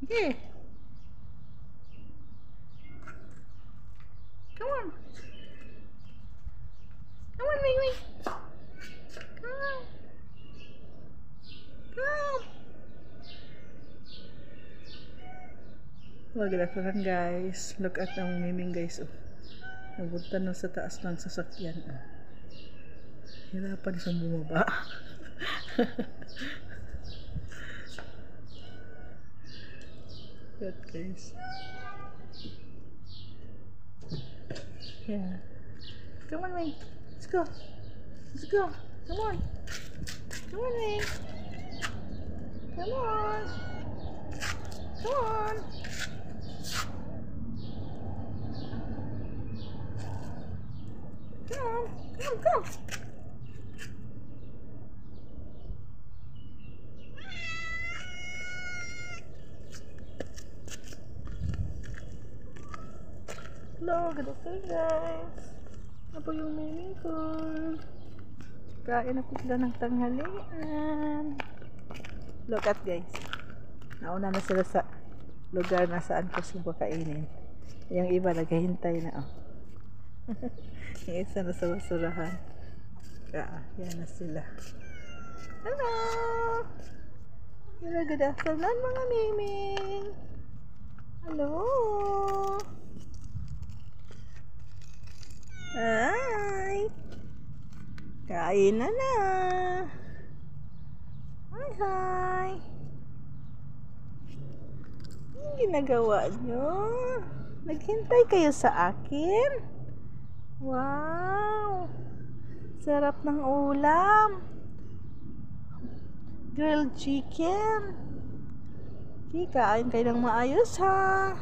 Okay. Come on. Come on, Mingling. Come. Come. Wag lang guys. Look at ang Miming guys. Oh. Napunta na sa taas ng sasakyan. Oh. Hirapan siyang bumaba. Good guys. Yeah. Come on, Ming. Let's go. Let's go. Come on. Come on, Ming. Come on. Come on. Come. Come, come. Hello, good afternoon guys. Ano po yung Miming ko? Kain na po sila ng tanghalian. Look at guys. Nauna na sila sa lugar na saan ko sila pakainin. Yung iba naghihintay na. Oh. Yung isa na sa basurahan. Yan na sila. Hello! Hello, good afternoon mga Miming. Hello! Hi! Kain na na! Hi, hi! Anong ginagawa nyo? Naghintay kayo sa akin? Wow! Sarap ng ulam! Grilled chicken! Okay, kain kayo ng maayos ha!